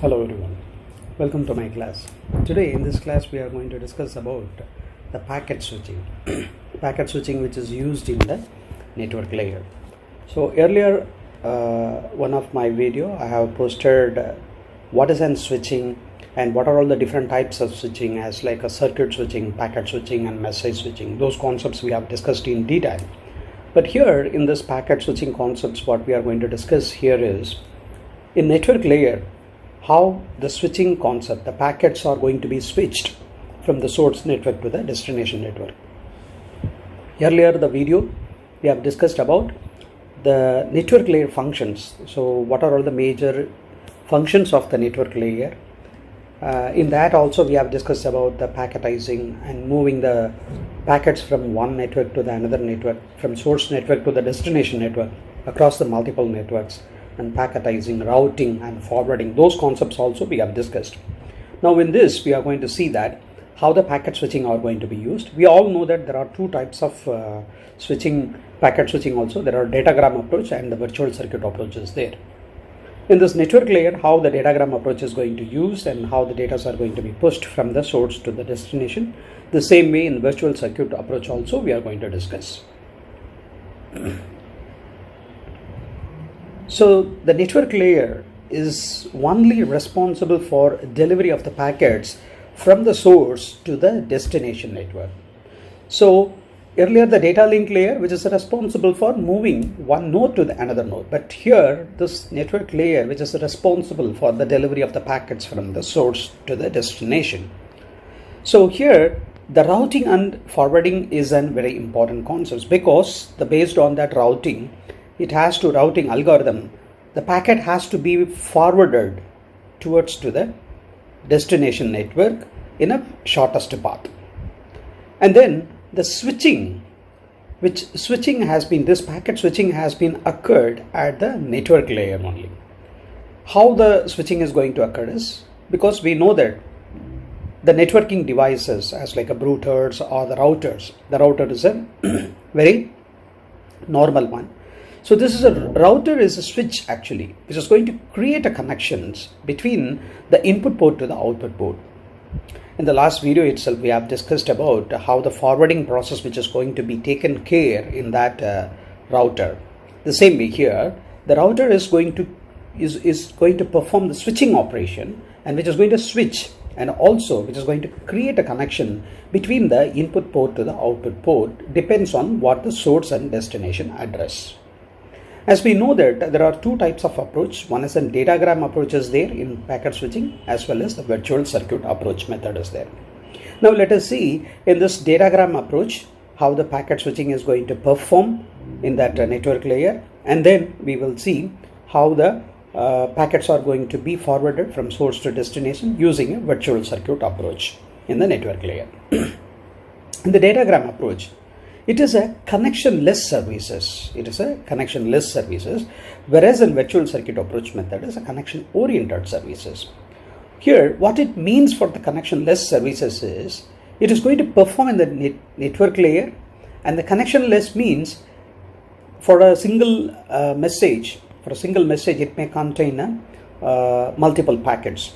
Hello everyone, welcome to my class. Today in this class we are going to discuss about the packet switching. Packet switching which is used in the network layer. So earlier one of my video I have posted what is an switching and what are all the different types of switching as like a circuit switching, packet switching and message switching. Those concepts we have discussed in detail. But here in this packet switching concepts what we are going to discuss here is in network layer how the switching concept, the packets are going to be switched from the source network to the destination network. Earlier the video we have discussed about the network layer functions. So what are all the major functions of the network layer? In that also we have discussed about the packetizing and moving the packets from one network to the another network, from source network to the destination network across the multiple networks, and packetizing, routing and forwarding. Those concepts also we have discussed. Now in this we are going to see that how the packet switching are going to be used. We all know that there are two types of packet switching also. There are datagram approach and the virtual circuit approaches there. In this network layer, how the datagram approach is going to use and how the data are going to be pushed from the source to the destination. The same way in virtual circuit approach also we are going to discuss. So the network layer is only responsible for delivery of the packets from the source to the destination network. So earlier the data link layer which is responsible for moving one node to the another node, but here this network layer which is responsible for the delivery of the packets from the source to the destination. So here the routing and forwarding is a very important concept because based on that routing, it has to routing algorithm, the packet has to be forwarded towards to the destination network in a shortest path. And then the switching, this packet switching has been occurred at the network layer only. How the switching is going to occur is because we know that the networking devices as like a routers or the router is a very normal one. So this is a router is a switch actually which is going to create a connections between the input port to the output port. In the last video itself we have discussed about how the forwarding process which is going to be taken care in that router. The same way here the router is going to perform the switching operation and which is going to switch and also which is going to create a connection between the input port to the output port depends on what the source and destination address. As we know that there are two types of approach. One is a datagram approach is there in packet switching as well as the virtual circuit approach method is there. Now let us see in this datagram approach how the packet switching is going to perform in that network layer, and then we will see how the packets are going to be forwarded from source to destination using a virtual circuit approach in the network layer. In the datagram approach, it is a connectionless services. Whereas in virtual circuit approach method is a connection oriented services. Here what it means for the connectionless services is it is going to perform in the network layer, and the connectionless means for a single message it may contain multiple packets.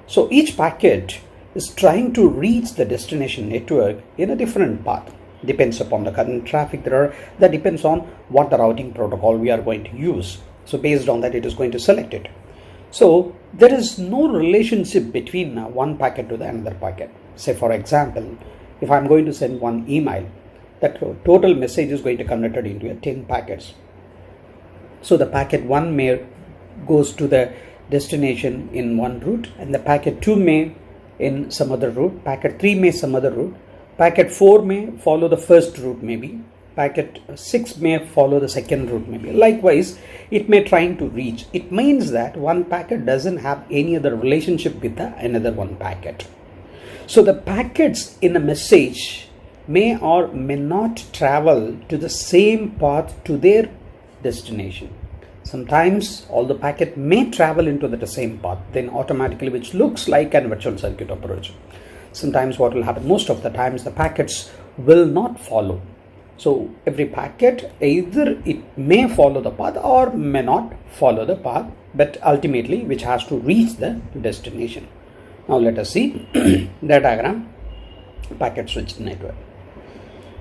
So each packet is trying to reach the destination network in a different path. Depends upon the current traffic that depends on what the routing protocol we are going to use. So based on that it is going to select it. So there is no relationship between one packet to the another packet. Say for example, if I am going to send one email, that total message is going to convert into 10 packets. So the packet 1 may goes to the destination in one route, and the packet 2 may in some other route, packet 3 may some other route, packet 4 may follow the first route maybe, packet 6 may follow the second route maybe. Likewise, it may trying to reach. It means that one packet doesn't have any other relationship with another one packet. So the packets in a message may or may not travel to the same path to their destination. Sometimes all the packet may travel into the same path, then automatically which looks like a virtual circuit approach. Sometimes what will happen, most of the times the packets will not follow So every packet, either it may follow the path or may not follow the path, but ultimately which has to reach the destination. Now let us see the diagram, packet switched network.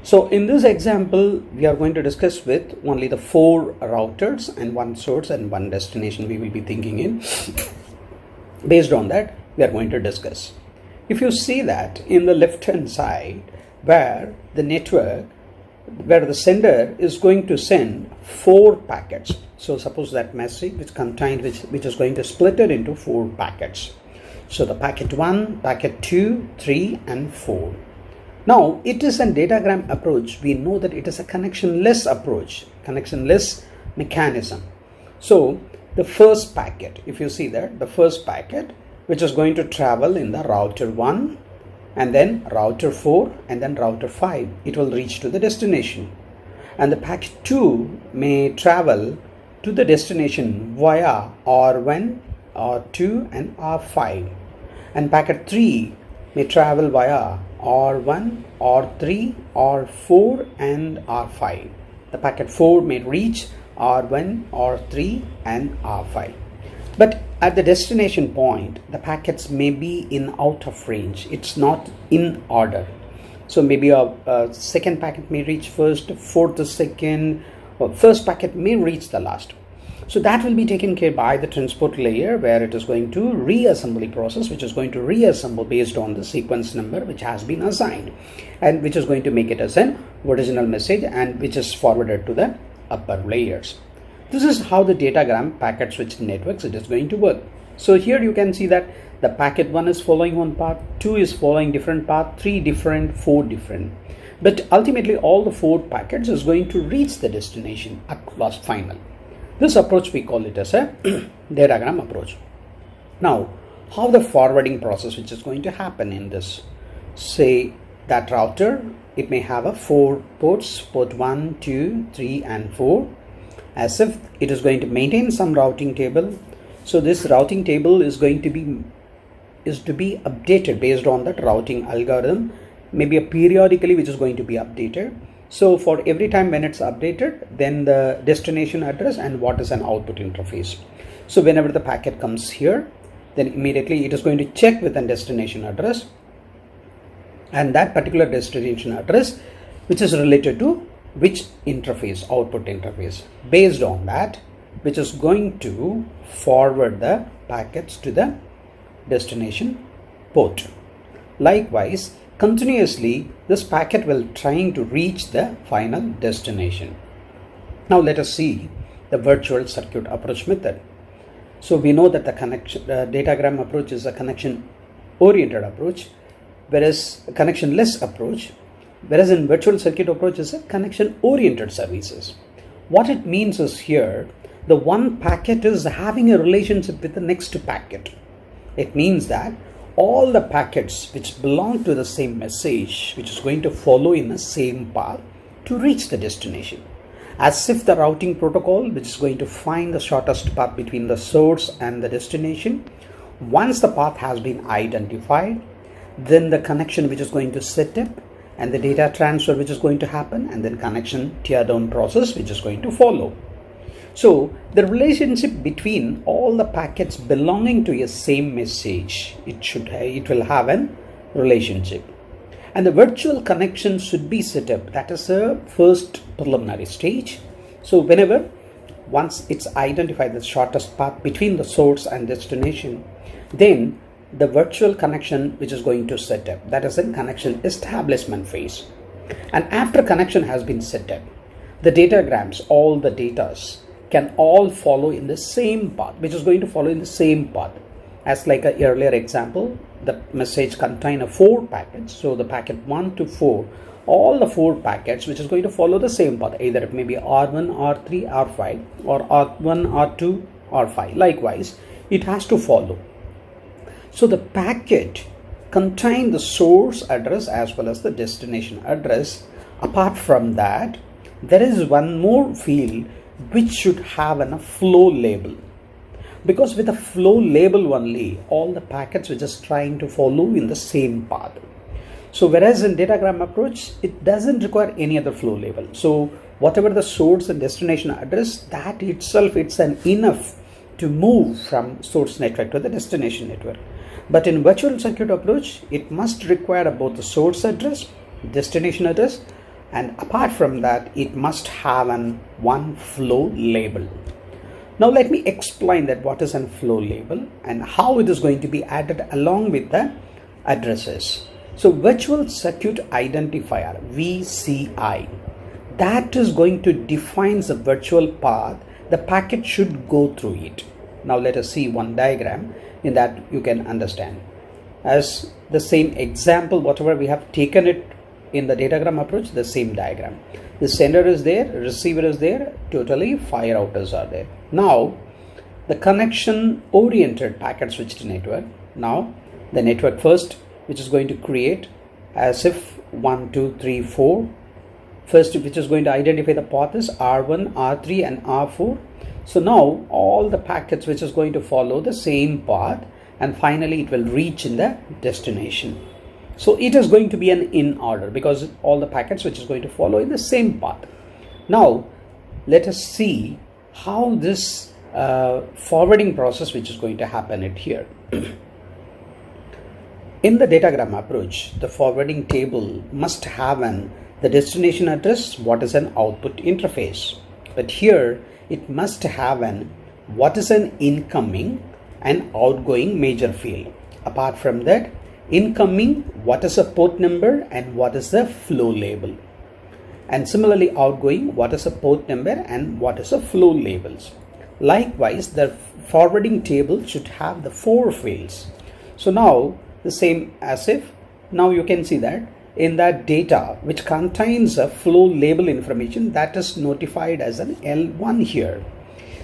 So in this example, we are going to discuss with only the 4 routers and 1 source and 1 destination we will be thinking in. Based on that, we are going to discuss. If you see that in the left hand side, where the network, where the sender is going to send 4 packets. So suppose that message which contained, which is going to split it into 4 packets. So the packet 1, packet 2, 3 and 4. Now it is a datagram approach. We know that it is a connectionless approach, connectionless mechanism. So the first packet, if you see that, the first packet which is going to travel in the router 1 and then router 4 and then router 5, it will reach to the destination. And the packet 2 may travel to the destination via R1, R2 and R5. And packet 3 may travel via R1, R3, R4 and R5. The packet 4 may reach R1, R3 and R5. But at the destination point, the packets may be in out of range. It's not in order. So maybe a second packet may reach first, fourth the second, or first packet may reach the last. So that will be taken care by the transport layer, where it is going to reassembly process, which is going to reassemble based on the sequence number which has been assigned, and which is going to make it as an original message, and which is forwarded to the upper layers. This is how the datagram packet switched networks it is going to work. So here you can see that the packet 1 is following one path, 2 is following different path, 3 different, 4 different. But ultimately all the 4 packets is going to reach the destination at last final. This approach we call it as a datagram approach. Now, how the forwarding process which is going to happen in this? Say that router, it may have a 4 ports, port 1, 2, 3 and 4. As if it is going to maintain some routing table. So this routing table is going to be updated based on that routing algorithm, maybe periodically, which is going to be updated. So for every time when it's updated, then the destination address and what is an output interface. So whenever the packet comes here, then immediately it is going to check with a destination address, and that particular destination address which is related to which interface, output interface. Based on that, which is going to forward the packets to the destination port. Likewise, continuously this packet will trying to reach the final destination. Now let us see the virtual circuit approach method. So we know that the datagram approach is a connection oriented approach, whereas a connectionless approach, whereas in virtual circuit approach is a connection oriented services. What it means is here, the one packet is having a relationship with the next packet. It means that all the packets which belong to the same message, which is going to follow in the same path to reach the destination. As if the routing protocol, which is going to find the shortest path between the source and the destination. Once the path has been identified, then the connection which is going to set up, and the data transfer which is going to happen, and then connection teardown process which is going to follow. So the relationship between all the packets belonging to a same message, it will have a relationship, and the virtual connection should be set up. That is a first preliminary stage. So once it's identified the shortest path between the source and destination, then the virtual connection which is going to set up, that is in connection establishment phase. And after connection has been set up, the datagrams, all the datas can all follow in the same path, which is going to follow in the same path. As like an earlier example, the message contain 4 packets. So the packet 1 to 4, all the 4 packets which is going to follow the same path. Either it may be R1, R3, R5 or R1, R2, R5. Likewise, it has to follow. So the packet contain the source address as well as the destination address. Apart from that, there is one more field which should have a flow label, because with a flow label only all the packets which is trying to follow in the same path. So whereas in datagram approach, it doesn't require any other flow label. So whatever the source and destination address, that itself it's an enough to move from source network to the destination network. But in virtual circuit approach, it must require both the source address, destination address, and apart from that, it must have one flow label. Now let me explain that what is a flow label and how it is going to be added along with the addresses. So virtual circuit identifier, VCI, that is going to define the virtual path the packet should go through it. Now let us see one diagram in that you can understand. As the same example, whatever we have taken it in the datagram approach, the same diagram. The sender is there, receiver is there, totally 5 routers are there. Now the connection oriented packet switched network. Now the network first, which is going to create as if 1, 2, 3, 4. First, which is going to identify the path is R1, R3 and R4. So now all the packets which is going to follow the same path, and finally it will reach in the destination. So it is going to be an in order because all the packets which is going to follow in the same path. Now let us see how this forwarding process which is going to happen it here. In the datagram approach, the forwarding table must have the destination address, what is an output interface. But here it must have what is an incoming and outgoing major field. Apart from that, incoming, what is a port number and what is the flow label. And similarly outgoing, what is a port number and what is a flow labels. Likewise, the forwarding table should have the 4 fields. So now the same as if, now you can see that in that data which contains a flow label information, that is notified as an L1 here.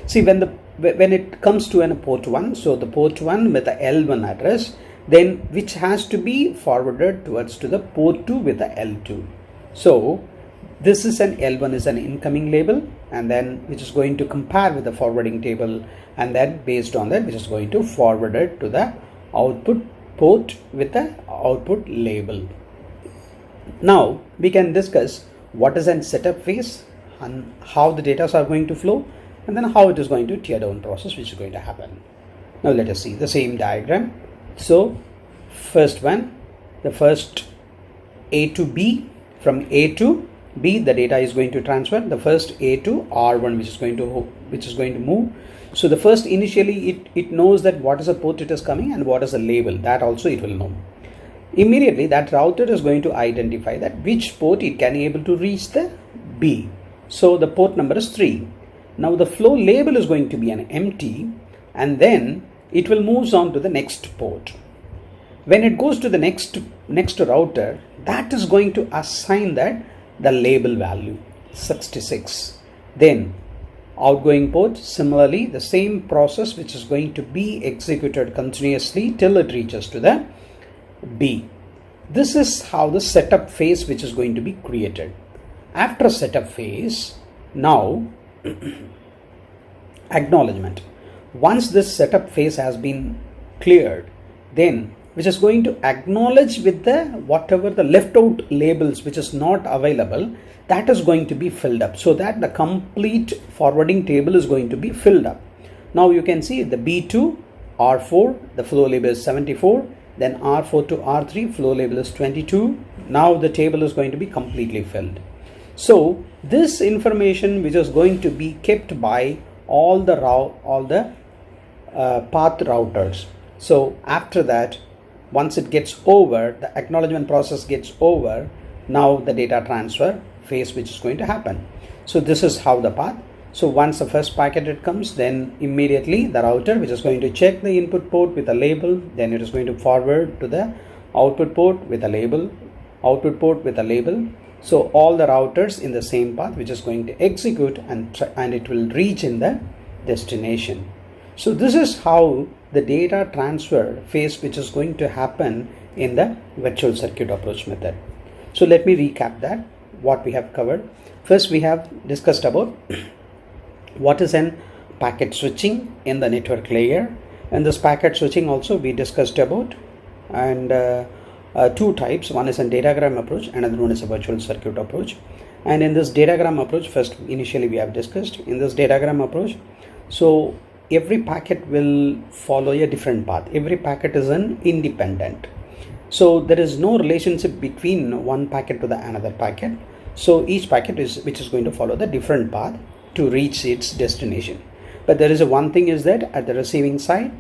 See, when it comes to a port 1, so the port 1 with the L1 address, then which has to be forwarded towards to the port 2 with the L2. So this is an L1 is an incoming label, and then which is going to compare with the forwarding table, and then based on that which is going to forward it to the output port with the output label. Now we can discuss what is an setup phase and how the data are going to flow, and then how it is going to tear down process which is going to happen. Now let us see the same diagram. So first one, the first A to B, from A to B the data is going to transfer. The first A to R1 which is going to move. So the first initially it knows that what is a port it is coming and what is a label, that also it will know. Immediately that router is going to identify that which port it can able to reach the B. So the port number is 3. Now the flow label is going to be an empty, and then it will move on to the next port. When it goes to the next router, that is going to assign that the label value 66. Then outgoing port, similarly the same process which is going to be executed continuously till it reaches to the B. This is how the setup phase which is going to be created. After setup phase, now acknowledgement. Once this setup phase has been cleared, then which is going to acknowledge with the whatever the left out labels which is not available, that is going to be filled up, so that the complete forwarding table is going to be filled up. Now you can see the B2 R4, the flow label is 74, then R4 to R3 flow label is 22. Now the table is going to be completely filled. So this information which is going to be kept by all the path routers. So after that, once it gets over, the acknowledgement process gets over, now the data transfer phase which is going to happen. So this is how the path. So once the first packet it comes, then immediately the router which is going to check the input port with a label, then it is going to forward to the output port with a label, output port with a label. So all the routers in the same path which is going to execute, and it will reach in the destination. So this is how the data transfer phase which is going to happen in the virtual circuit approach method. So let me recap that what we have covered. First we have discussed about what is an packet switching in the network layer, and this packet switching also we discussed about, and two types. One is a datagram approach, another one is a virtual circuit approach. And in this datagram approach, first initially we have discussed in this datagram approach, so every packet will follow a different path. Every packet is an independent, so there is no relationship between one packet to the another packet. So each packet is which is going to follow the different path to reach its destination. But there is a one thing is that at the receiving side,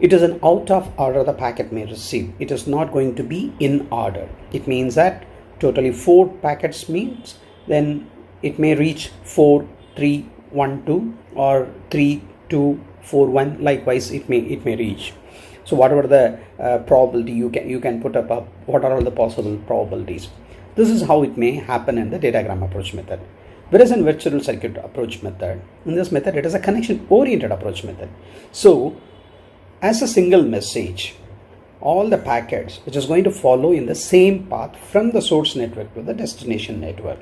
it is an out of order the packet may receive. It is not going to be in order. It means that totally 4 packets means then it may reach 4 3 1 2 or 3 2 4 1. Likewise, it may reach. So whatever the probability you can put up what are all the possible probabilities. This is how it may happen in the datagram approach method. Whereas in virtual circuit approach method, in this method it is a connection oriented approach method. So as a single message, all the packets which is going to follow in the same path from the source network to the destination network.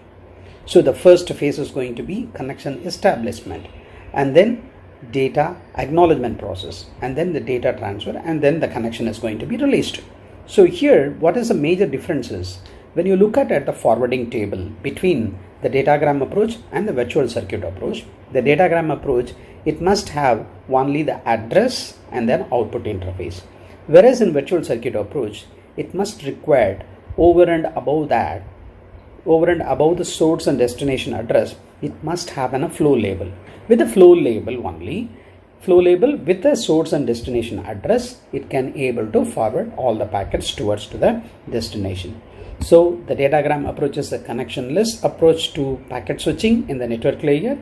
So the first phase is going to be connection establishment, and then data acknowledgement process, and then the data transfer, and then the connection is going to be released. So here what is the major difference is, when you look at the forwarding table between the datagram approach and the virtual circuit approach, the datagram approach, it must have only the address and then output interface. Whereas in virtual circuit approach, it must require over and above the source and destination address, it must have a flow label. With the flow label only, flow label with the source and destination address, it can able to forward all the packets towards to the destination. So the datagram approach is a connectionless approach to packet switching in the network layer.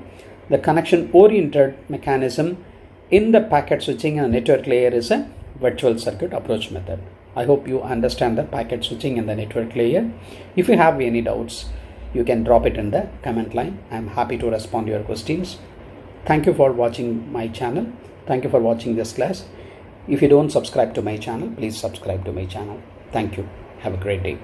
The connection oriented mechanism in the packet switching and network layer is a virtual circuit approach method. I hope you understand the packet switching in the network layer. If you have any doubts, you can drop it in the comment line. I am happy to respond to your questions. Thank you for watching my channel. Thank you for watching this class. If you don't subscribe to my channel, please subscribe to my channel. Thank you. Have a great day.